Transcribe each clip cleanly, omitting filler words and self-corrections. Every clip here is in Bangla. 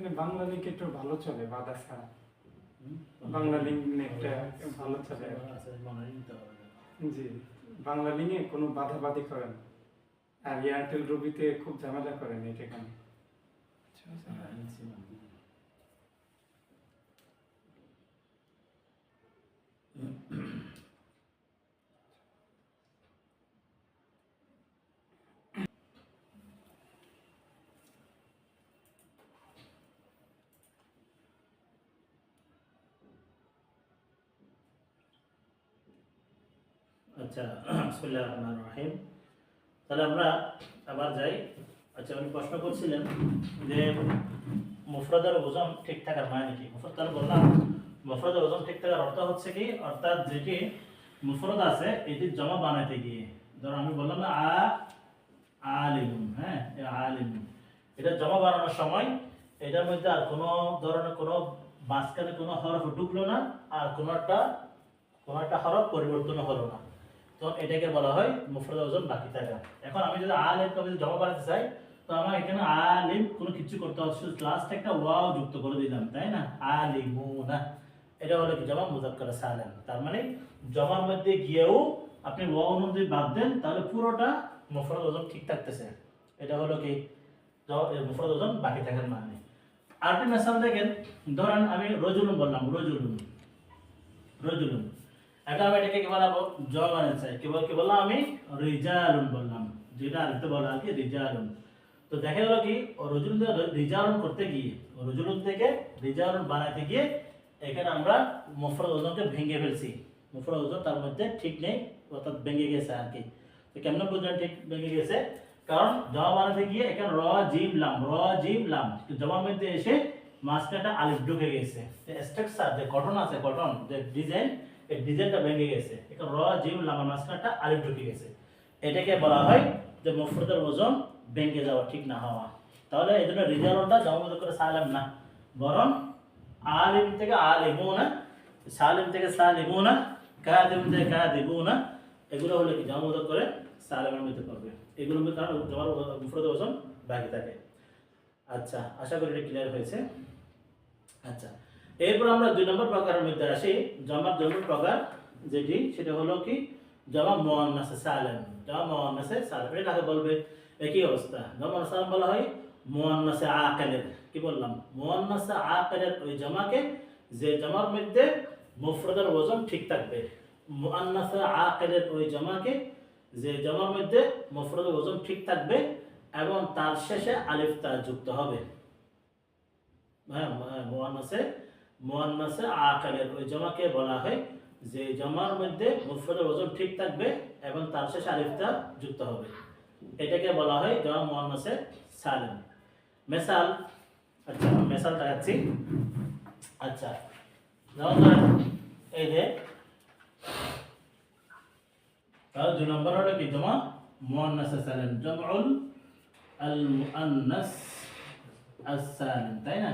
এখানে বাংলা লিঙ্ক একটু ভালো চলে বাধা ছাড়া। বাংলা লিঙ্ক নেটটা ভালো চলে। জি, বাংলা লিঙ্কে কোনো বাধাবাধি করে না। আর এয়ারটেল রবিতে খুব ঝামেলা করে নেট এখানে। আচ্ছা, বিসমিল্লাহির রহমানির রহিম। তাহলে আমরা আবার যাই। আচ্ছা, উনি প্রশ্ন করছিলেন যে মুফরাদের ওজন ঠিক থাকার মানে কি? মুফরাদ বললাম, মুফরাদের ওজন ঠিক থাকার অর্থ হচ্ছে কি, অর্থাৎ যেটি মুফরাদ আছে এটি জমা বানাতে গিয়ে, ধরো আমি বললাম না আলিমুন, হ্যাঁ, আলিমুন, এটা জমা বানানোর সময় এটার মধ্যে আর কোনো ধরনের কোনো মাঝখানে কোনো হরফ ঢুকলো না, আর কোনো একটা হরফ পরিবর্তন হলো না, তো এটাকে বলা হয় মুফরাদ ওজন বাকি থাকা। এখন আমি যদি আলিমকে যদি জমা বানাতে চাই, তো আমার এখানে আলিম কোনো কিছু করতে হচ্ছে, লাস্টে একটা ওয়াও যুক্ত করে দিলাম, তাই না? আলিমুনা, এটা হলো কি জমা মুযাক্কার সালিম। তার মানে জমার মধ্যে গিয়েও আপনি ওয়াও নুন যদি বাদ দেন তাহলে পুরোটা মুফরাদ ওজন ঠিক থাকতেছে। এটা হলো কি মুফরাদ ওজন বাকি থাকার মানে। আরেকটা মিসাল দেখেন, ধরেন আমি রজুলুন বললাম, রজুলুন, এখন আমি এটাকে কি বলবো? জমা বানাতে চাই, কি বললাম আমি? রিজালুন বললাম, যেটা আরেকটা বলা আর কি রিজালুন। তো দেখা গেল কি রজুলুন থেকে রিজালুন করতে গিয়ে, রজুলুন থেকে রিজালুন বানাতে গিয়ে এখানে আমরা মুফরাদ ওজনকে ভেঙে ফেলছি। মুফরাদ ওজন তার মধ্যে ঠিক নেই, অর্থাৎ ভেঙে গেছে আর কি। তো কেমন বুঝলেন ঠিক ভেঙে গেছে? কারণ জমা বানাতে গিয়ে এখানে র জিম লাম জমার মধ্যে এসে মাঝখানটা আলিফ ঢুকে গেছে। স্ট্রাকচার যে গঠন আছে, গঠন যে ডিজাইন, এই ডিজাইনটা ভেঙে গেছে। এখানে র জিম লাম মাঝখানটা আলিফ ঢুকে গেছে। এটাকে বলা হয় যে মুফরাদের ওজন ভেঙে যাওয়া, ঠিক না হওয়া। তাহলে এই জন্য রিজালটা জমা করে সালাম না, বরং আলিম থেকে আলিমুনা, সালিম থেকে সালিমুনা, কাদিম থেকে কাদিবুনা, এগুলো হলো কি জমা করে সালামের মধ্যে পড়বে। এগুলোর মধ্যে কারণ জমার মুফরাদের ওজন বাকি থাকে। আচ্ছা, আশা করি এটা ক্লিয়ার হয়েছে। আচ্ছা, এরপর আমরা 2 নম্বর প্রকারের মধ্যে আসি। জমার 2 নম্বর প্রকার যেটি, সেটা হলো কি জমা মুআন্নাসে সালিম। জমা মুআন্নাসে সালিম এটা কাকে বলবে? একই অবস্থা। জমা মুআন্নাসে সালিম বলা হয় মুআন্নাসে আকিলের। কি বললাম? মুআন্নাসে আকিলের ওই জমাকে যে জমার মধ্যে মুফরাদের ওজন ঠিক থাকবে। মুআন্নাসে আকিলের ওই জমাকে যে জমার মধ্যে মুফরাদের ওজন ঠিক থাকবে এবং তার শেষে আলিফ তা যুক্ত হবে। হ্যাঁ, মুআন্নাসে আকিলের ওই জমাকে বলা হয় যে জমার মধ্যে মুফরাদের ওজন ঠিক থাকবে এবং তার শেষে আলিফ তা যুক্ত হবে। এটাকে বলা হয় জমা মুআন্নাসে সালিম। মিসাল, আচ্ছা মিসাল দেখাচ্ছি। আচ্ছা, যেমন ধরেন এই যে তাহলে 2 নম্বর হলো কি জমা মুআন্নাসে সালিম, জামউল আল মুআন্নাস as-salim, তাই না?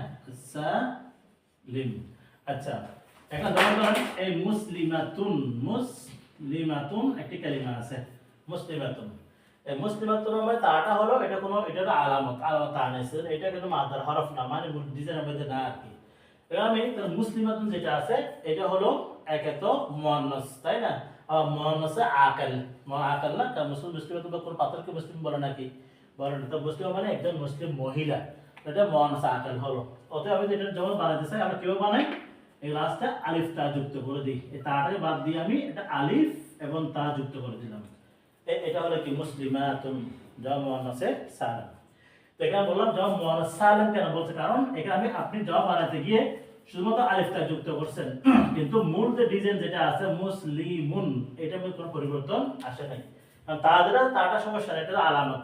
সালিম। আচ্ছা, এখন ধরেন এই মুসলিমাতুন একটি কালিমা আছে, মুসলিমাতুন। এই মুসলিমাতুন মানে তাটা হলো এটা কোনো এটা আলামত আনিস, এটা কোনো মাদার হরফ না, মানে ডিজাইনের মধ্যে না আর কি। এবার আমি মুসলিমাতুন যেটা আছে এটা হলো একে তো মুআন্নাস, তাই না? আর মুআন্নাসে আকাল না, কারণ মুসলিমাতুন কোন পাত্রকে মুসলিম বলে নাকি? বলে না। তো মুসলিম মানে একজন মুসলিম মহিলা, এটা মুআন্নাসে আকাল হলো। অতএব আমি এটা যখন বানাতে চাই আমরা কিভাবে বানাই? এই লাস্টে আলিফ তা যুক্ত করে দিই। এই তাটাকে বাদ দিয়ে আমি এটা আলিফ এবং তা যুক্ত করে দিলাম। এটা হলো কি মুসলিমাতুন জমা মুআন্নাসে সালিম। তো এখানে বললাম জমা মুআন্নাস সালিম কেন বলছে? কারণ এখানে আপনি জমা বানাতে গিয়ে শুধুমাত্র আলিফ তা যুক্ত করছেন, কিন্তু মূল যে ডিজাইন যেটা আছে মুসলিমুন, এটা মধ্যে কোনো পরিবর্তন আসে নাই। কারণ তাটা সমস্যা না, এটা আলামত,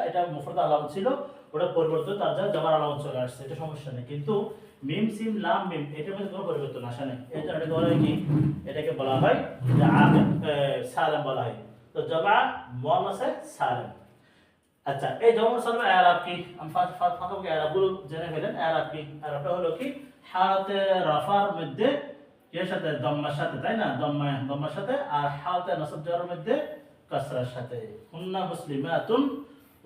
এটা মুফরাদ আলামত ছিল, ওটা পরিবর্তন তার যা জমার আলামত চলে আসছে, এটা সমস্যা নেই। কিন্তু মিম সিম লাম মিম এটার মধ্যে কোনো পরিবর্তন আসে নাই। এটা বলা হয় কি? এটাকে বলা হয় যে সালিম বলা হয়। তো জমা মুআন্নাসে সালিম। আচ্ছা, এই জমা সালিমের ইআরাব কি? আমি ফাঁকাকে ইআরাবগুলো জেনে ফেলেন। ইআরাব কি? ইআরাবটা হলো কি হালাতে রাফার মধ্যে এর সাথে দম্মার সাথে, তাই না? দম্মার সাথে, আর হালাতে নাসব জারের মধ্যে কাসরার সাথে। হুন্না মুসলিমাতুন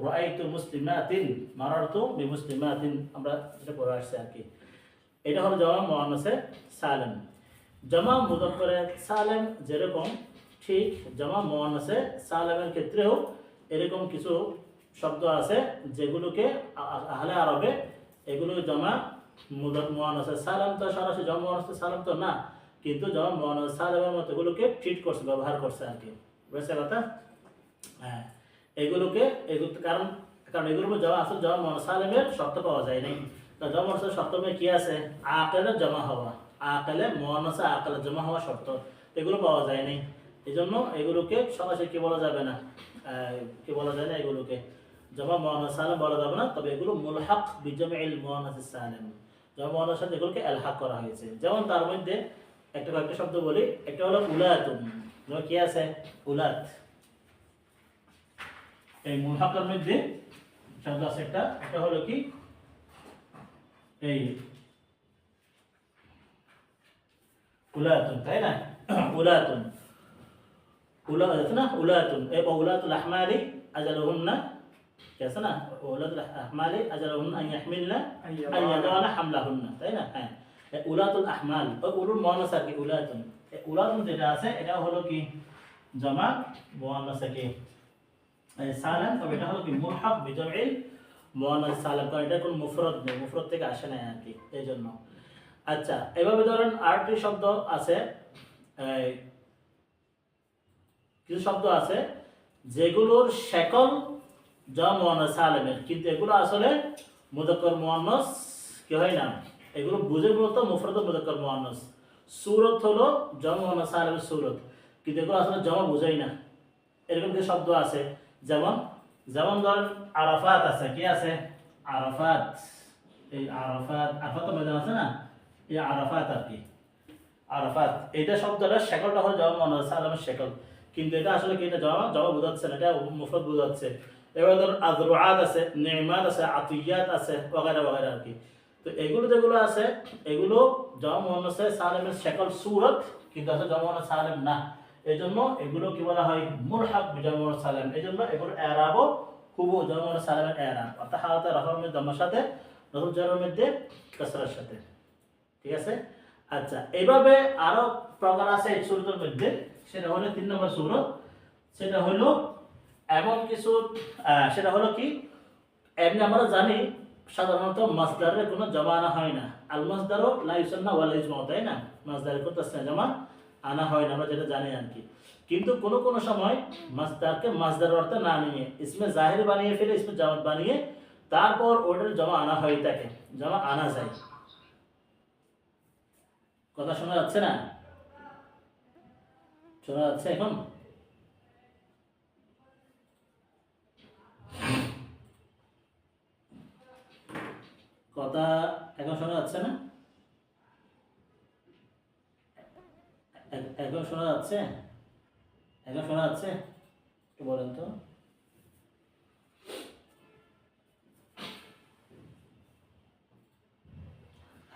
রাআইতু মুসলিমাতিন, মারারতু বিমুসলিমাতিন, আমরা যেটা পড়ে আসছে আর কি। এটা হলো জামা মুআন্নাসে সালেম। জামা মুযাক্কারে সালেম যেরকম, ঠিক জামা মুআন্নাসে সালেমের ক্ষেত্রেও এরকম কিছু শব্দ আছে যেগুলোকে আহলে আরবে এগুলো জামা মুআন্নাসে সালাম, তো সরাসরি জামা মুআন্নাসে সালাম তো না, কিন্তু জামা মুআন্নাসে সালামের মতো এগুলোকে ট্রিট করছে, ব্যবহার করছে আর কি। বুঝছে কথা? হ্যাঁ, এগুলোকে কারণ কারণ এগুলোর মধ্যে জামা আসল জামা মুআন্নাসে সালামের শর্ত পাওয়া যায় নাই। তো জামা মুআন্নাসে শর্ত কি আছে? আকালের জমা হওয়া, আকালে মুআন্নাসে আকালে জমা হওয়া শর্ত, এগুলো পাওয়া যায় নাই। এই জন্য এগুলোকে সরাসরি কি বলা যাবে না, কি বলা যায় না, এগুলোকে জামা মুআন্নাস সালিম বলা যাবে না। তবে এগুলো মুলহাক বিজামিল মুআন্নাস সালিম, জামা মুআন্নাস সাথে এগুলোকে আলহাক করা হয়েছে। যেমন তার মধ্যে কয়েকটা শব্দ বলি। একটা হলো উলাতুন, কি আছে? উলাত। এই মুলহাকের মধ্যে শব্দ আছে একটা হলো কি এই উলাতুন, তাই না? উলাতুন, উলাতুন এই উলাতুল আহমালি আজালুহুন্না, আছে না? উলাতুল আহমালি আজালুহুন্না আন ইয়াহমিলনা আন ইয়াদানা হামলাহুন্না, তাই না? হ্যাঁ, উলাতুল আহমাল ও উলুল মুআন্নাস কি উলাতুন। উলাতুন যেটা আছে এটা হলো কি জামা মুআন্নাস কি সালাম, তবে এটা হলো কি মুলহাক বিজামিল মুআন্নাস সালাম, কারণ এটা কোন মুফরদ নেই, মুফরদ থেকে আসে না আর কি, এই জন্য। আচ্ছা, এভাবে ধরেন আরেকটি শব্দ আছে, কিছু শব্দ আছে যেগুলোর শেকল জামা মুআন্নাস সালিমের, কিন্তু এগুলো আসলে মুযাক্কার মুআন্নাস কি হয় না, এগুলো বুঝে মূলত মুফরদ মুযাক্কার মুআন্নাস। সূরত হলো জামা মুআন্নাস সালিমের সূরত, কিন্তু এগুলো আসলে জামা বোঝায় না। এরকম কিছু শব্দ আছে, যেমন ধরেন আরাফাত আছে, কি আছে? আরাফাত। এই আরাফাত ময়দান আছে না, এই আরাফাত আর কি, আরাফাত। এটা শব্দটা শেকলটা হলো জামা মুআন্নাস সালিমের শেকল, কিন্তু এটা আসলে কি, এটা জামা বোঝাচ্ছে না, এটা মুফরদ বোঝাচ্ছে। এবার ধরুন আযরুআত আছে, নি'মাত আছে, আতিয়াত আছে, ওয়াগারা ওয়াগারা আর কি। তো এগুলো যেগুলো আছে এগুলো জামা মুআন্নাস সালিমের শেকল সূরত, কিন্তু আসলে জামা মুআন্নাস সালিম না। এইজন্য এগুলো কি বলা হয়? মুলহাক বিজামা মুআন্নাস সালিম। এইজন্য এগুলো ইরাবও হুবহু জামা মুআন্নাস সালিমের ইরাব, অর্থাৎ হালাতে রাফার মধ্যে দাম্মার সাথে, নসব জারের মধ্যে কাসরার সাথে, ঠিক আছে? আচ্ছা, এইভাবে আরো প্রকার আছে এই সূরতের মধ্যে। সেটা হলো 3 নম্বর সূরত। সেটা হলো এমন কিছু, সেটা হলো কি, এমনি আমরা জানি সাধারণত মাসদারের কোনো জমা আনা হয় না। আল মাসদারও লা ইউসান্না ওয়া লা ইজমা, তাই না? মাসদারের কোনো তাসনিয়া জমা আনা হয় না, আমরা যেটা জানি আর কি। কিন্তু কোনো সময় মাসদারকে মাসদার অর্থে না নিয়ে ইসমে জাহির বানিয়ে ফেলে, ইসমে জামাত বানিয়ে তারপর ওটার জমা আনা হয়, থাকে জমা আনা যায়। কথা শোনা যাচ্ছে না? শোনা যাচ্ছে এখন? কথা এখন শোনা যাচ্ছে না? এখন শোনা যাচ্ছে? এখন শোনা যাচ্ছে? একটু বলেন তো।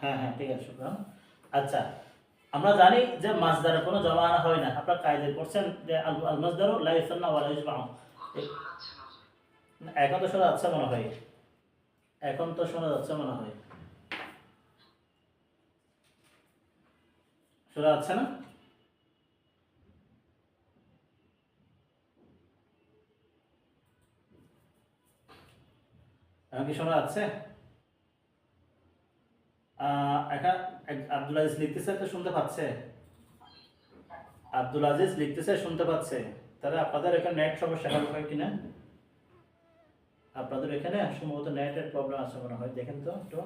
হ্যাঁ হ্যাঁ, ঠিক আছে, শুকরান। আচ্ছা, আমরা জানি যে মাসদারে কোনো জমা আনা হয় না। আপনারা কায়দায় পড়ছেন যে আল মাসদারু লা ইউসান্না ওয়া লা ইজমাউ। এখন তো শোনা যাচ্ছে মনে হয়, এখন তো শোনা যাচ্ছে মনে হয়, শোনা যাচ্ছে না? এখন কি শোনা যাচ্ছে? এখন আব্দুল আজিজ লিখতেছে, তো শুনতে পাচ্ছে? আব্দুল আজিজ লিখতেছে, শুনতে পাচ্ছে? তাহলে আপনাদের এখানে নেট সমস্যা হয় কিনা? আপনাদের এখানে সম্ভবত নেটের প্রবলেম আছে মনে হয়। দেখেন তো একটু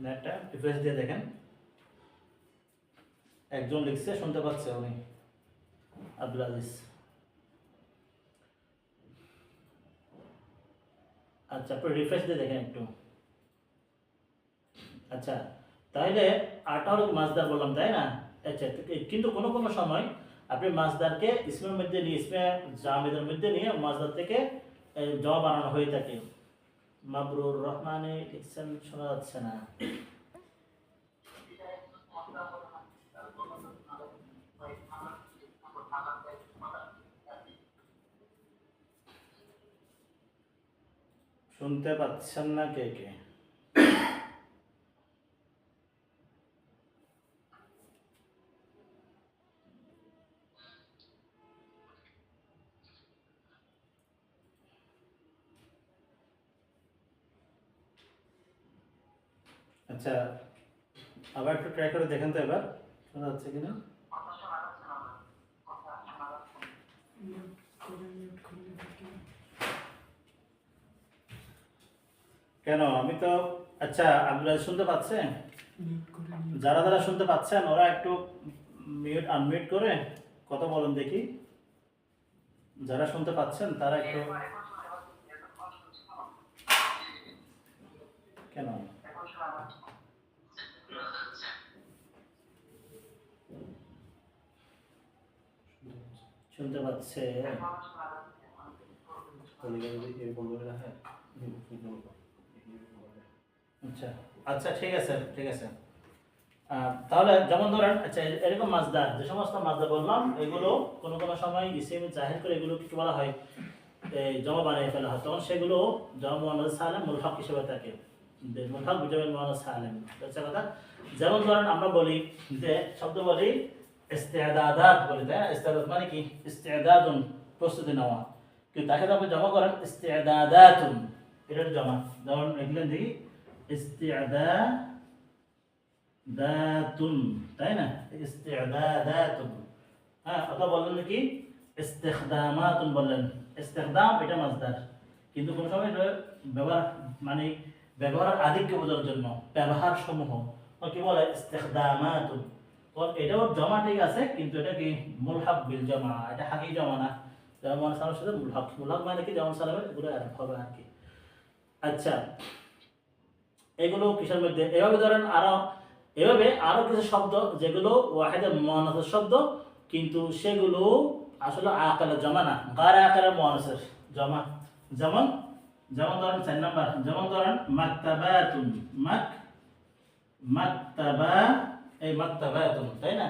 নেটটা রিফ্রেশ দিয়ে দেখেন। একজন লিখছে, শুনতে পাচ্ছে উনি, আব্দুল আজিজ। আচ্ছা, আপনি রিফ্রেশ দিয়ে দেখেন একটু। আচ্ছা, তাহলে আটা হলো মাসদার বললাম, তাই না? আচ্ছা, কিন্তু কোনো সময় আপনি মাসদারকে ইসমের মধ্যে নিয়ে, ইসমে জামিদের মধ্যে নিয়ে মাসদার থেকে জমা বানানো হয়ে থাকে। মাবরুর রহমানে লিখছেন, শোনা যাচ্ছে না। শুনতে পাচ্ছেন না কে কে? আচ্ছা, আবার একটু ট্রাই করে দেখেন তো এবার শোনা যাচ্ছে কিনা। কেন আমি তো, আচ্ছা আব্দুল শুনতে পাচ্ছেন? যারা যারা শুনতে পাচ্ছেন ওরা একটু মিউট আনমিউট করে কথা বলেন দেখি। যারা শুনতে পাচ্ছেন তারা একটু, কেন শুনতে পাচ্ছে? আচ্ছা আচ্ছা, ঠিক আছে ঠিক আছে। তাহলে যেমন ধরেন, আচ্ছা এরকম মাছদার, যে সমস্ত মাছদার বললাম এগুলো কোনো কোনো সময় ইসিম জাহির করে এগুলো কি বলা হয়, এই জমা বানিয়ে ফেলা হয়, তখন সেগুলো জমা মুয়ান্নাস সালিম মুলহাক হিসেবে থাকে। মুলহাক বিজমিল মুয়ান্নাস সালিম, আচ্ছা কথা। যেমন ধরেন আমরা বলি যে শব্দ বলি ইস্তিআদাদাত বলি, তাই না? ইস্তিআদাত মানে কি? ইস্তিআদাদুন, প্রস্তুতি নেওয়া। কিন্তু তাকে আপনি জমা করেন ইস্তিআদাদাতুন, এটার জমা। যেমন লিখলেন দেখি ইস্তিআদাদাতুন, তাই না? ইস্তিআদাদাতুন। হ্যাঁ, অথবা বললেন কি ইস্তিখদামাতুন বললেন। ইস্তিখদাম এটা মাসদার, কিন্তু কোন সময় এটা ব্যবহার মানে ব্যবহার আদিকে বোঝার জন্য ব্যবহার সমূহ কি বলে ইস্তিখদামাতুন। তো এটাও জমা ঠিক আছে, কিন্তু এটা কি মুলহাক বিল জমা, এটা হাকি জমা না। যেমন সালামের সাথে মুলহাক, মুলহাক মানে কি যেমন সালামের এগুলো আরব হবে আর কি। আচ্ছা, এগুলো কিসের মধ্যে? এভাবে ধরেন এভাবে আরো কিছু শব্দ যেগুলো ওয়াহিদে মুআন্নাসের শব্দ, কিন্তু সেগুলো আসলে আকারে জমা না, গায়রে আকারে মুআন্নাসের জমা। যেমন যেমন ধরেন 4 নাম্বার, যেমন ধরেন মাকতাবাতুন, মাকতাবা, এই মাকতাবাতুন, তাই না?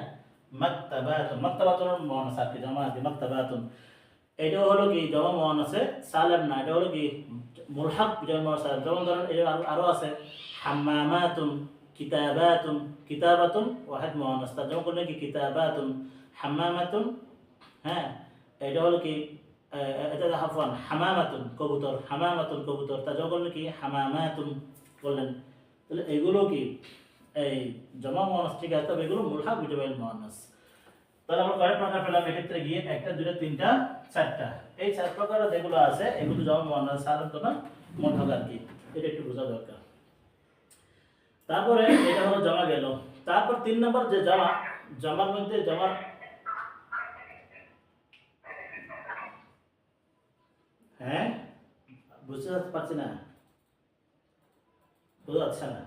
মাকতাবাতুন, মাকতাবাতুন মুআন্নাস আর কি জমা আছে মাকতাবাতুন। এটা হলো কি জমা মুআন্নাসে সালিম না, এটা হলো কি মুলহাক বিজমিল মুআন্নাস সালিম। যেমন ধরেন এই আরো আছে হাম্মামাতুন, কিতাবাতুন, কিতাবাতুন ওয়াহিদ মুআন্নাস, তারজমা করলে কি কিতাবাতুন, হাম্মামাতুন। হ্যাঁ, এটা হলো কি এটা আফওয়ান হামামাতুন কবুতর, হামামাতুন কবুতর, তারজমা করলে কি হামামাতুন বললেন। তাহলে এগুলো কি এই জমা মুআন্নাস ঠিক আছে, তবে এগুলো মুলহাক বিজমিল মুআন্নাস। তাহলে আমরা কয় প্রকার পেলাম এক্ষেত্রে গিয়ে? একটা, দুইটা, তিনটা, চারটা। এই 4 প্রকার যেগুলো আছে এগুলো জমা মুআন্নাস সালিম তো না, মুলহাক আর কি, এটা একটু বোঝা দরকার। তারপরে এটা হলো জমা গেল। তারপর 3 নম্বর যে জমা, জমার মধ্যে জমার, হ্যাঁ বুঝতে পারছি না, বোঝা যাচ্ছে না।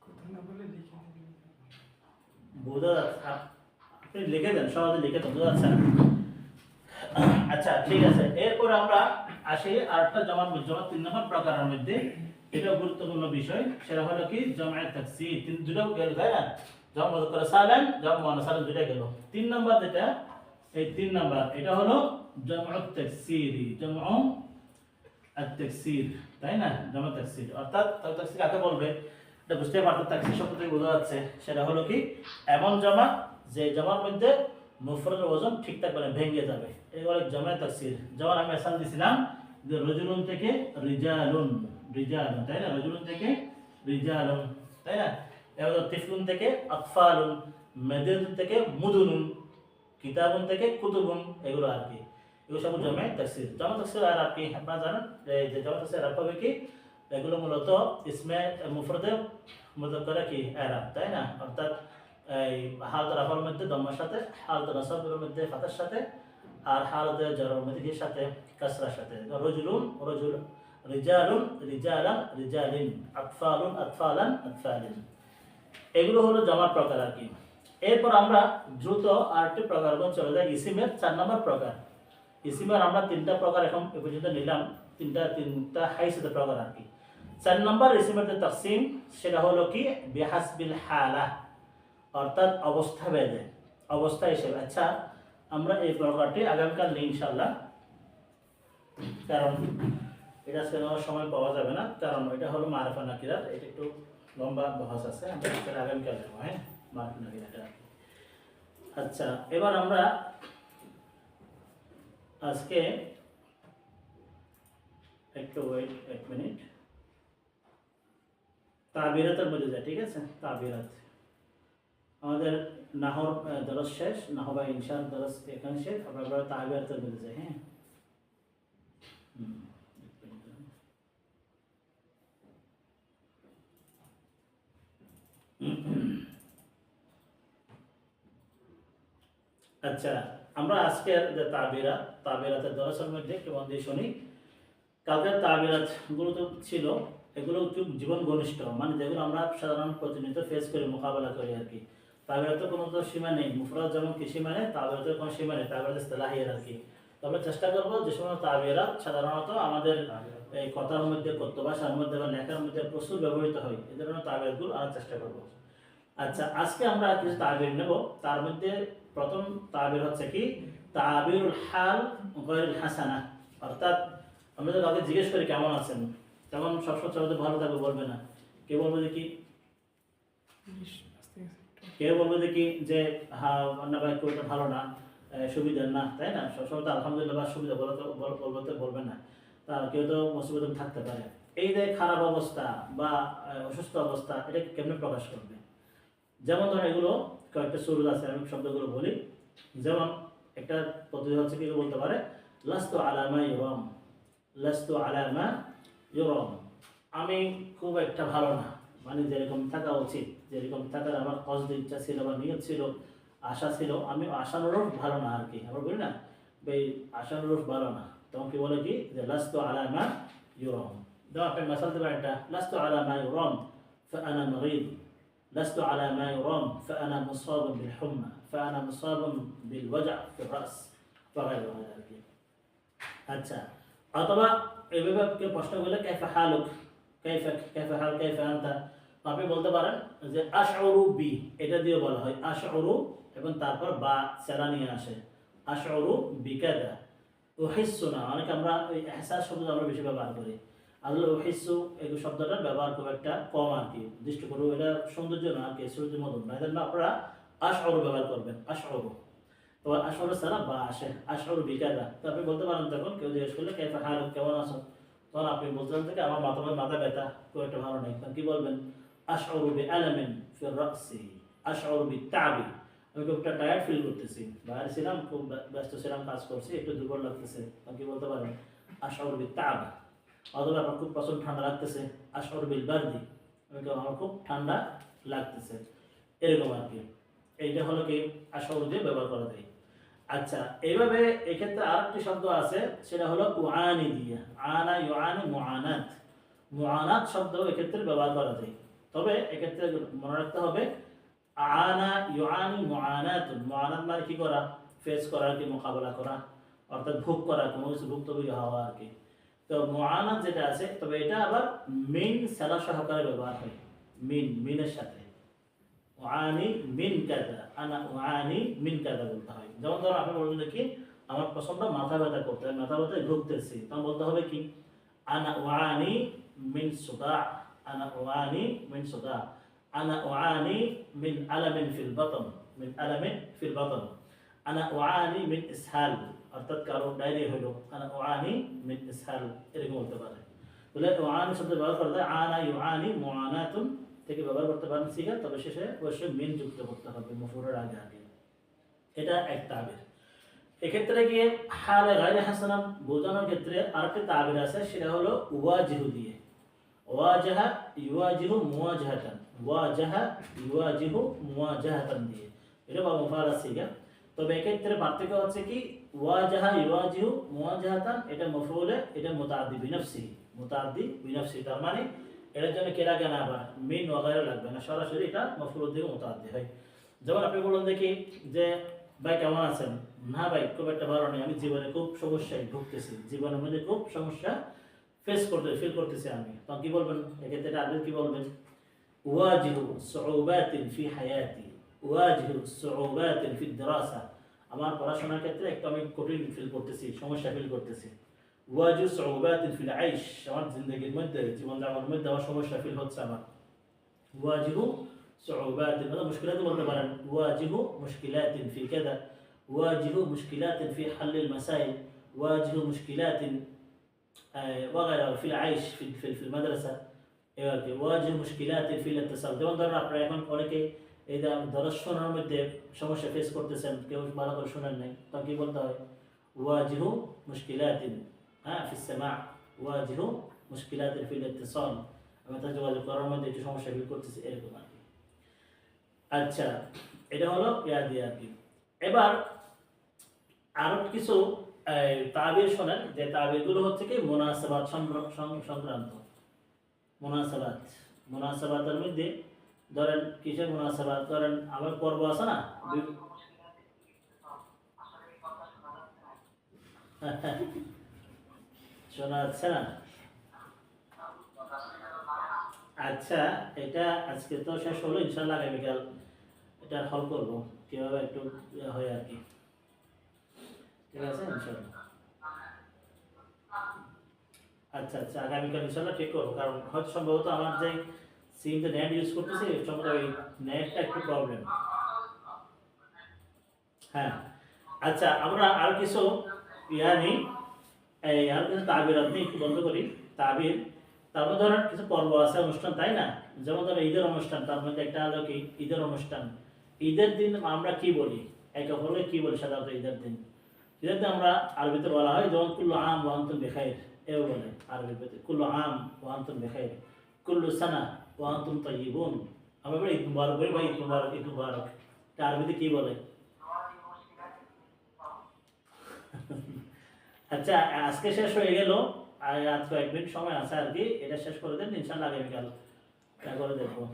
কথা না বলে লিখে দিন। বোঝা যাচ্ছে, আপনি লিখে দেন, সহজে লিখে দেন, বোঝা যাচ্ছে না। আচ্ছা ঠিক আছে, এরপর আমরা আসি আরেকটা জমার মধ্যে, জমা 3 নম্বর প্রকারের মধ্যে। এটা গুরুত্বপূর্ণ বিষয়, সেটা হলো কি জামআ তাকসীর। দুটো গেল, তাই না? জমা মুযাক্কার সালিম, জমা মুআন্নাস সালিম, দুটো গেল। 3 নম্বর যেটা, এই 3 নম্বর এটা হলো জামআ তাকসীরি, জামআ তাকসীর, তাই না? জামা তাকসীর অর্থাৎ তাকসীর কাকে বলবে এটা বুঝতে পারছো, তাকসীর শব্দ থেকে বোঝা যাচ্ছে। সেটা হলো কি এমন জমা যে জমার মধ্যে মুফরাদের ওজন ঠিকঠাক মানে ভেঙে যাবে, এই বলে জামা তাকসীর। যেমন আমি মিসাল দিছিলাম যে রজুলুন থেকে রিজালুন, রিজালুন, তাই না? রজুলুন থেকে রিজালুন, তাই না? এবার তিফলুন থেকে আতফালুন, মাদিনাতুন থেকে মুদুনুন, কিতাবুন থেকে কুতুবুন, এগুলো আর কি। এগুলো সব জামা তাকসীর। জামা তাকসীর আর কি আপনারা জানেন যে জামা তাকসীর আর হবে কি, এগুলো মূলত ইসমে মুফরদে মুযাক্কারে কি ইরাব, তাই না? অর্থাৎ এই হালত রাফার মধ্যে দম্মার সাথে, হালত নাসবের মধ্যে ফাতার সাথে, আর হালত জারের মধ্যে কি সাথে? কাসরার সাথে। রজুলুন, রজুল, রিজালুন, রিজালান, রিজালিন, আতফালুন, আতফালান, আতফালিন। এগুলো হলো জমার প্রকার আর কি। এরপর আমরা দ্রুত আরেকটি প্রকার চলে যাই ইসিমের 4 নম্বর প্রকার। ইসিমের আমরা 3টা প্রকার এখন এ পর্যন্ত নিলাম, তিনটা হাইসিত প্রকার আর কি। 4 নম্বর ইসিমের যে তাকসিম সেটা হলো কি বিহাসবিল হালা, অর্থাৎ অবস্থা ভেদে, অবস্থা হিসেবে। আচ্ছা আমরা এই প্রকারটি আগামীকাল নিই ইনশাআল্লাহ। কারণ এটা আজকে আমার সময় পাওয়া যাবে না, কারণ এটা হলো মারিফা নাকিরাত, এটা একটু লম্বা বহস আছে, আমরা সেটা আগামীকাল দেখবো। হ্যাঁ, মারিফা নাকিরাত। আচ্ছা, এবার আমরা আজকে একটু ওয়েট, 1 মিনিট, তাবিরাতের মধ্যে যায়, ঠিক আছে? তাবিরাত আমাদের নাহর দরস শেষ, নাহব বা ইনশার দরস এখানে শেষ, আমরা তাবিরাতের মধ্যে যাই। হ্যাঁ, আচ্ছা, আমরা আজকের যে তাবিরাতের দরসের মধ্যে কেমন দিয়ে শুনি। কালকের তাবিরাত গুলো তো ছিল, এগুলো খুব জীবন ঘনিষ্ঠ, মানে যেগুলো আমরা সাধারণত প্রতিনিয়ত ফেস করি, মোকাবেলা করি আর কি। তাবিরাতের কোনো তো সীমা নেই, মুফরাদ যেমন কি সীমা নেই, তাবিরাতের কোনো সীমা নেই, তাবিরাত ইসতিলাহিয়াত আর কি। তবে চেষ্টা করবো যে সময় তাবিরাত সাধারণত আমাদের এই কথার মধ্যে, কথ্য ভাষার মধ্যে বা লেখার মধ্যে প্রচুর ব্যবহৃত হয়, এই ধরনের তাবিরাতগুলো আনার চেষ্টা করবো। আচ্ছা, আজকে আমরা কিছু তাবির নেব। তার মধ্যে প্রথম তাবির হচ্ছে কি তাবিরুল হাল গায়রুল হাসানা, অর্থাৎ আমরা যদি কাউকে জিজ্ঞেস করি কেমন আছেন, তেমন সবসময় সবাই ভালো থাকবে বলবে না। কে বলবে যে কি, কেউ বলবে যে কি যে হ্যাঁ না ভাই খুব একটা ভালো না, সুবিধার না, তাই না? সবসময় তো আলহামদুলিল্লাহ বা সুবিধা বলবে না। তার কেউ তো মুসিবতে থাকতে পারে। এই যে খারাপ অবস্থা বা অসুস্থ অবস্থা, এটা কেমনে প্রকাশ করবে? যেমন ধরেন এগুলো কয়েকটা সুরুজ আছে, আমি শব্দগুলো বলি। যেমন একটা পদ্ধতি হচ্ছে কি বলতে পারে লাস্তু আলামা ইউরাম, লাস্তু আলামা ইউরাম, আমি খুব একটা ভালো না, মানে যেরকম থাকা উচিত, যেরকম থাকার আমার কষ্ট ইচ্ছা ছিল বা নিয়ত ছিল, আশা ছিল, আমি আশানুরূপ ভালো না আর কি। আমরা বলি না এই আশানুরূপ ভালো না, তখন কি বলে কি যে লাস্তু আলামা ইউরাম। দাও আপনি মাসাল দেবেন, এটা লাস্তু আলামা ইউরাম ফাআনা মারিদ, لست على ما يرام فأنا مصاب بالحمى فأنا مصاب بالوجع في الرأس وغير ذلك। আচ্ছা, অথবা এইভাবে কেউ প্রশ্ন করলে কাইফা হালুক, কাইফা হাল কাইফা আনতা, আপনি বলতে পারেন যে আশউরু বি, এটা দিয়ে বলা হয় আশউরু এবং তারপর বা সেরা নিয়ে আসে, আশউরু বিকাদা। উহিসসু না, অনেক আমরা ওই ইহসাস শব্দ আমরা বেশি ব্যবহার করি, আসলে উহিসসু এই শব্দটার ব্যবহার খুব একটা কম আর কি। দৃষ্টি করবো, এটা সৌন্দর্য না আর কি, সৌন্দর্য মধুর না, এজন্য আপনারা আশউরু ব্যবহার করবেন, আশউরু। তো আশউরু ছাড়া বা আসে, আশউরু বিকাদা। তো আপনি বলতে পারেন, তখন কেউ জিজ্ঞেস করলে কাইফা হালুক, কেমন আছো, তখন আপনি বলতে পারেন যে আমার মাথা ব্যথা, খুব একটা ভালো নেই। তখন কি বলবেন আশউরু বিআলামিন ফি রাসি, আশউরু বিতাবি, আমি খুব একটা টায়ার্ড ফিল করতেছি, বাইরে ছিলাম, খুব ব্যস্ত ছিলাম, কাজ করছি, একটু দুর্বল লাগতেছে। তখন কি বলতে পারেন আশউরু বিতাবি। অথবা আমার খুব প্রচন্ড ঠান্ডা লাগতেছে, আশউরু বিল বারদি, আমার খুব ঠান্ডা লাগতেছে, এরকম আর কি। এইটা হলো কি আশউরু দিয়ে ব্যবহার করা যায়। আচ্ছা, এইভাবে এক্ষেত্রে আরেকটি শব্দ আছে, সেটা হলো উআনি দিয়ে, আনা ইউআনি মুআনাত, মুআনাত শব্দ এক্ষেত্রে ব্যবহার করা যায়। তবে এক্ষেত্রে মনে রাখতে হবে আনা ইউআনি মুআনাত, মুআনাত মানে কি করা, ফেস করা কি, মোকাবেলা করা, অর্থাৎ ভোগ করা, কোনো কিছু ভুক্তভোগী হওয়া আর কি। তো মুআনাত যেটা আছে, তবে এটা আবার মিন সালা সহকারে ব্যবহার হয়, মিনের সাথে। উআনি মিন কাযা, আনা উআনি মিন কাযা বলতে হয়। যেমন ধরো আপনি বলবেন কি আমার প্রচন্ড মাথা ব্যথা করতে, মাথা ব্যথায় ভুগতেছি, তখন বলতে হবে কি আনা উআনি মিন সুদা, আনা উআনি মিন সুদা, আনা উআনি মিন আলামিন ফিল বাতন, মিন আলামিন ফিল বাতন, আনা উআনি মিন ইসহাল, অর্থাৎ কারো ডায়রিয়া হলো, আনা উআনি মিন ইসহাল, এরকম বলতে পারে। বলে উআনি শব্দ ব্যবহার করতে আনা ইউআনি মুআনাতুন থেকে ব্যবহার করতে পারেন সিগা, তবে শেষে অবশ্যই মিন যুক্ত করতে হবে মফুলের আগে আগে। এটা এক তাবির। এক্ষেত্রে গিয়ে হালে গায়রে হাসানা বোঝানোর ক্ষেত্রে আরেকটা তাবির আছে, সেটা হলো ওয়াজিহু দিয়ে, ওয়াজাহা ইউয়াজিহু মুওয়াজাহাতান, ওয়াজাহা ইউয়াজিহু মুওয়াজাহাতান দিয়ে, এটা বা মুফারাদ সিগা। তবে এক্ষেত্রে পার্থক্য হচ্ছে কি ওয়াজাহা ইউয়াজিহু মুওয়াজাহাতান, এটা মফউলে, এটা মুতাআদ্দি বিনফসিহি, মুতাআদ্দি বিনফসিহি, তার মানে এটার জন্য কে লাগে না, আবার মিন ওয়াগায়রা লাগবে না, সরাসরি এটা মফউল দিয়ে মুতাআদ্দি হয়। যেমন আপনি বলুন দেখি যে ভাই কেমন আছেন, না ভাই খুব একটা ভালো নেই, আমি জীবনে খুব সমস্যায় ভুগতেছি, জীবনের মধ্যে খুব সমস্যা ফিল করতেছি আমি। তখন কি বলবেন এক্ষেত্রে, আগে কি বলবেন উওয়াজিহু সুউবাতিন ফি হায়াতি, উওয়াজিহু সুউবাতিন ফি দিরাসা, আমার পড়াশোনার ক্ষেত্রে একটু আমি কঠিন ফিল করতেছি, সমস্যা ফিল করতেছি। ওয়াজিহু সুউবাতিন ফিল আইশ, আমার জিন্দেগির মধ্যে জীবনযাপনের মধ্যে আমার সমস্যা ফিল হচ্ছে আমার। ওয়াজিহু সুউবাতিন মানে মুশকিলাত বলতে পারেন, ওয়াজিহু মুশকিলাতিন ফি কাযা, ওয়াজিহু মুশকিলাতিন ফি হাল্লিল মাসাইল, ওয়াজিহু মুশকিলাতিন وغيرها في العيش في المدرسة এবার কি ওয়াজিহু মুশকিলাতিন ফিল ইত্তিসাল। যেমন ধরেন আপনারা এখন অনেকে এই যে দরস শোনার মধ্যে সমস্যা ফেস করতেছেন, কেউ ভালো করে শোনেন নাই, তখন কি বলতে হয়? ওয়াজিহু মুশকিলাতিন হ্যাঁ ফিস সামা, ওয়াজিহু মুশকিলাতিন ফিল ইত্তিসাল, আমি তার যোগাযোগ করার মধ্যে একটু সমস্যা ফিল করতেছি, এরকম আর কি। আচ্ছা, এটা হলো ইয়া দিয়ে আর কি। এবার আরো কিছু তাবির শোনেন, যে তাবিরগুলো হচ্ছে কি মুনাসাবাত সংক্রান্ত। মুনাসাবাত, মুনাসাবাতের মধ্যে ধরেন কিসের মুনাসাবাত, ধরেন আমার পর্ব আছে না, শোনা যাচ্ছে না? আচ্ছা, এটা আজকে তো শেষ হলো, ইনশাল্লাহ আগামীকাল এটা হল করবো কিভাবে একটু হয় আর কি, ঠিক আছে ইনশাল্লাহ। আচ্ছা আচ্ছা, আগামীকাল ইনশাল্লাহ ঠিক করবো, কারণ হয়তো সম্ভবত আমার যে সিমটা নেট ইউজ করতেছি সম্ভবত ওই নেটটা একটু প্রবলেম। হ্যাঁ, আচ্ছা, আমরা আর কিছু ইয়া নেই, এই আর কিছু তাবির আপনি একটু বন্ধ করি তাবির। তারপর ধরেন কিছু পর্ব আছে, অনুষ্ঠান, তাই না? যেমন ধরেন ঈদের অনুষ্ঠান, তার মধ্যে একটা হলো কি ঈদের অনুষ্ঠান। ঈদের দিন আমরা কি বলি, একে অপরকে কি বলি সাধারণত ঈদের দিন? ঈদের দিন আমরা আরবিতে বলা হয় যেমন কুল্লু আম ওয়া আনতুম বিখাইর, এও বলে আরবিতে কুল্লু আম ওয়া আনতুম বিখাইর, কুল্লু সানা ওয়া আনতুম তাইয়িবুন। আমরা বলি ঈদ মুবারক বলি, ভাই ঈদ মুবারক, ঈদ মুবারক, এটা আরবিতে কি বলে? আচ্ছা, আজকে শেষ হয়ে গেল, আর আজ কয়েক মিনিট সময় আছে আর কি, এটা শেষ করে দেন, ইনশাল্লাহ আগামীকাল করে দেখবো।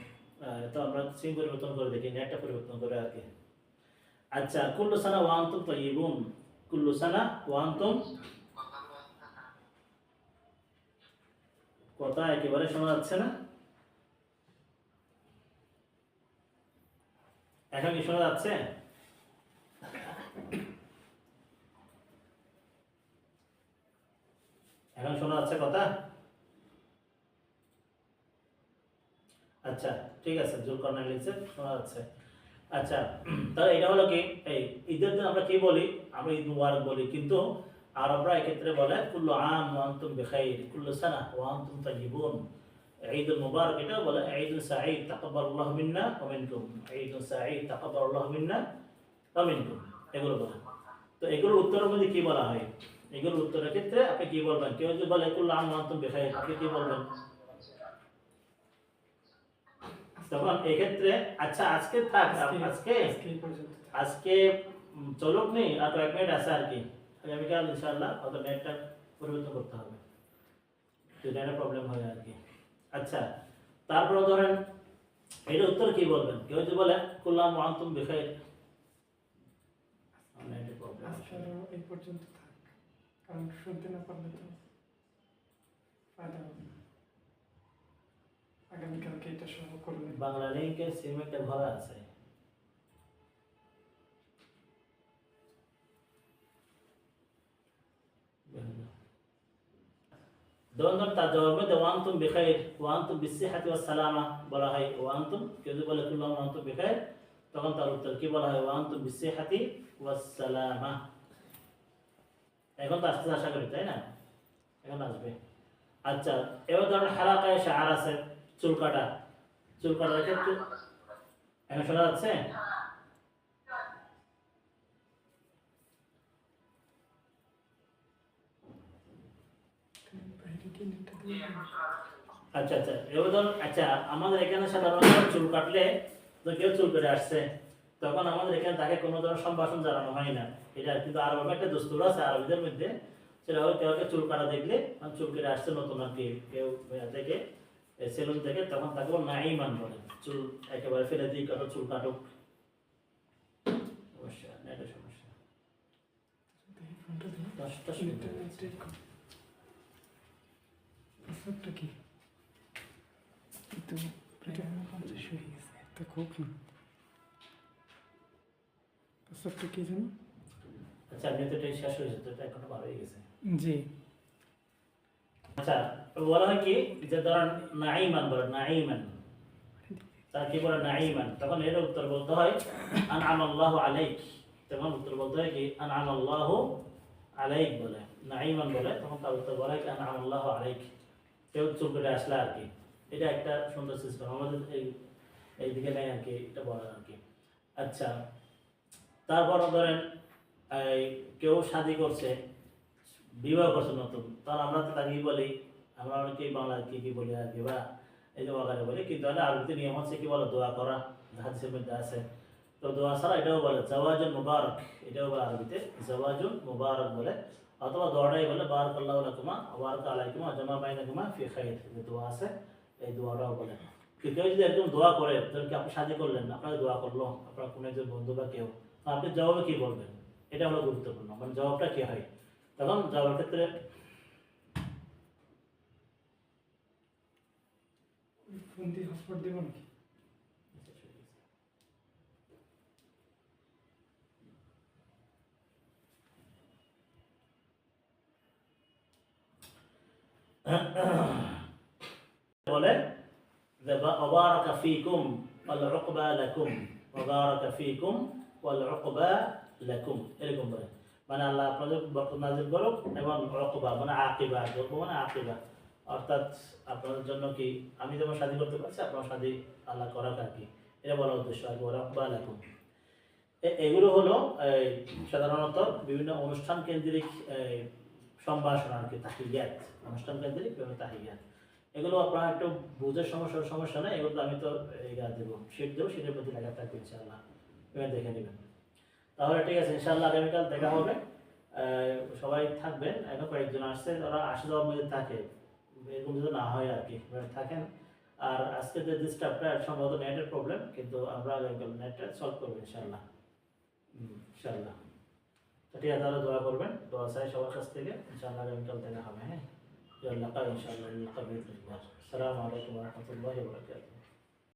তো আমরা সিম পরিবর্তন করে দেখি, নেটটা পরিবর্তন করে আর কি। আচ্ছা, কুল্লু সানা ওয়া আনতুম তাইয়িবুন, কুল্লু সানা ওয়া আনতুম, কথা একেবারে শোনা যাচ্ছে না, এখন কি শোনা যাচ্ছে? এখন শোনা যাচ্ছে কথা? আচ্ছা, ঠিক আছে, জুলকারনাইন লিখছে শোনা যাচ্ছে। আচ্ছা, তাহলে এটা হলো কি, এই ঈদের দিন আমরা কি বলি? আমরা ঈদ মুবারক বলি, কিন্তু আরবরা এক্ষেত্রে বলে কুল্লু আম ওয়া আনতুম বিখাইর, কুল্লু সানা ওয়া আনতুম তাইয়িবুন। ঈদুল মুবারক এটাও বলে ঈদুন সাঈদ তাকাব্বালাল্লাহু মিন্না ওয়া মিনকুম, ঈদুন সাঈদ তাকাব্বালাল্লাহু মিন্না ওয়া মিনকুম, এগুলো বলে। তো এগুলোর উত্তরের মধ্যে কি বলা হয়? এগুলোর উত্তরের ক্ষেত্রে আপনি কি বলবেন? কেউ যদি বলে কুল্লু আম ওয়া আনতুম বিখাইর, আপনি কি বলবেন তখন? এক্ষেত্রে আচ্ছা, আজকে থাক, আজকে চলুক নেই, আর তো 1 মিনিট আছে আর কি, আগামীকাল ইনশাআল্লাহ অত নেটটা পরিবর্তন করতে হবে, যদি নেটের প্রবলেম হয় আর কি। আচ্ছা, তারপরে ধরেন এর উত্তর কি বলবেন? কেউ যদি বলে কুল্লু আম ওয়া আনতুম বিখাইর, নেটের প্রবলেম আছে, এই পর্যন্ত থাক, কারণ শুনতে না পারলে তো ফায়দা হবে না। আগামীকালকে এটা সহ করলে বাংলা লিংকের সিম একটা ভরা আছে, ধরুন তার জবাব মধ্যে ওয়া আনতুম বিখাইর ওয়া আনতুম বিসসিহাতি ওয়াস সালামা বলা হয়, ওয়া আনতুম, কেউ যদি বলে কুল্লু আম ওয়া আনতুম বিখাইর, তখন তার উত্তর কি বলা হয়? ওয়া আনতুম বিসসিহাতি ওয়াস সালামা। এখন তো আসতে আশা করি, তাই না? এখন আসবে। আচ্ছা, এবার ধরুন হালাকায়ে শাআর আছে, চুল কাটা, চুল কাটার ক্ষেত্রে এখন শোনা যাচ্ছে? আচ্ছা আচ্ছা, এবার ধরুন আচ্ছা, আমাদের এখানে সাধারণত চুল কাটলে, তো কেউ চুল কেটে আসছে, তখন আমাদের এখানে তাকে কোনো ধরনের সম্ভাষণ জানানো হয় না, এটা কিন্তু আরবে একটা দস্তুর আছে আরবিদের মধ্যে, সেটা হলো কেউ চুল কাটা দেখলে, চুল কেটে আসছে নতুন আর কি, কেউ থেকে সেলুন থেকে, তখন তাকে নাইমান বলে, চুল একেবারে ফেলে দিয়ে কাটো, চুল কাটুক। সমস্যা নেটের সমস্যা, 10টা পাসওয়ার্ডটা কি? তো প্রায় 50 হয়ে গেছে, তা খুব না। পাসওয়ার্ডটা কি জানো? আচ্ছা, আপনি তো এটা শেষ হয়েছে, তো এটা এখনো ভালো হয়ে গেছে। জি, আচ্ছা, তো বলা হয় কি যে ধরেন নাঈমান বলে, নাঈমান, তার কি বলে নাঈমান, তখন এর উত্তর বলতে হয় আনআমাল্লাহু আলাইক। তখন উত্তর বলতে হয় কি আনআমাল্লাহু আলাইক বলে, নাঈমান বলে, তখন তার উত্তর বলা হয় কি আনআমাল্লাহু আলাইক। কেউ চুপ করে আসলে আর কি। এটা একটা সুন্দর সিস্টেম আমাদের এইদিকে নেই আর কি, এটা বলা আর কি। আচ্ছা, তারপর ধরেন এই কেউ শাদী করছে, বিবাহ করছে নতুন, তখন আমরা তো তাকে বলি, আমরা অনেকেই বাংলা কি বলি আর কি, বা এই যে বাগানে বলি, কিন্তু আরবিতে নিয়ম হচ্ছে কি বলে দোয়া করা, হাদিসের মধ্যে আছে। তো দোয়া ছাড়া এটাও বলে জাওয়াজুল মুবারক, এটাও বলে আরবিতে জাওয়াজুল মুবারক বলে, অথবা দোয়াটাই বলে বারাকাল্লাহু লাকুমা ওয়া বারাকা আলাইকুমা জামা বাইনাকুমা ফি খাইর, যে দোয়া আছে এই দোয়াটাও বলে। কেউ যদি একদম দোয়া করে, ধরুন কি আপনি শাদী করলেন, আপনাকে দোয়া করলো আপনার কোনো একজন বন্ধু বা কেউ, আপনি জবাবে কি বলবেন, এটা হলো গুরুত্বপূর্ণ, মানে জবাবটা কি হয়। তখন জবাবের ক্ষেত্রে ফোন দিয়ে হটস্পট দেবো নাকি? বলে যে ওয়াবারাকা ফীকুম ওয়াল উকবা লাকুম, ওয়াবারাকা ফীকুম ওয়াল উকবা লাকুম, এরকম বলে, মানে আল্লাহ আপনাদের বরকত নাযিল করুক এবং উকবা মানে আকিবা, উকবা মানে আকিবা, অর্থাৎ আপনাদের জন্য কি আমি যেমন শাদী করতে পারছি আপনার শাদী আল্লাহ করাক আর কি, এটা বলার উদ্দেশ্য আর কি, উকবা লাকুম। এগুলো হলো সাধারণত বিভিন্ন অনুষ্ঠান কেন্দ্রিক সম্ভাষণ আর কি, তাহিয়াত, অনুষ্ঠান কেন্দ্রিক বিভিন্ন তাহিয়াত। এগুলো আপনারা একটু বুঝে সমস্যা নেই, এগুলো আমি তো দেবো, শীট দেবো, শীটের প্রতি লেখা থাকবে ইনশাআল্লাহ, এবার দেখে নেবেন। তাহলে ঠিক আছে, ইনশাআল্লাহ আগামীকাল দেখা হবে। সবাই থাকবেন, এখন কয়েকজন আসছে, ওরা আসে যাওয়ার মধ্যে থাকে, এরকম যদি না হয় আর কি, থাকেন। আর আজকে যে ডিস্টার্বটা সম্ভবত নেটের প্রবলেম, কিন্তু আমরা আগামীকাল নেটটা সলভ করবো ইনশাআল্লাহ, ইনশাআল্লাহ। তো ঠিক আছে, তাহলে দোয়া করবেন, দোয়া চাই সবার কাছ থেকে, ইনশাআল্লাহ আগামীকাল দেখা হবে। হ্যাঁ, ইনশাআল্লাহ, ইনশাআল্লাহ। আসসালামু আলাইকুম ওয়া রাহমাতুল্লাহি ওয়া বারাকাতুহু।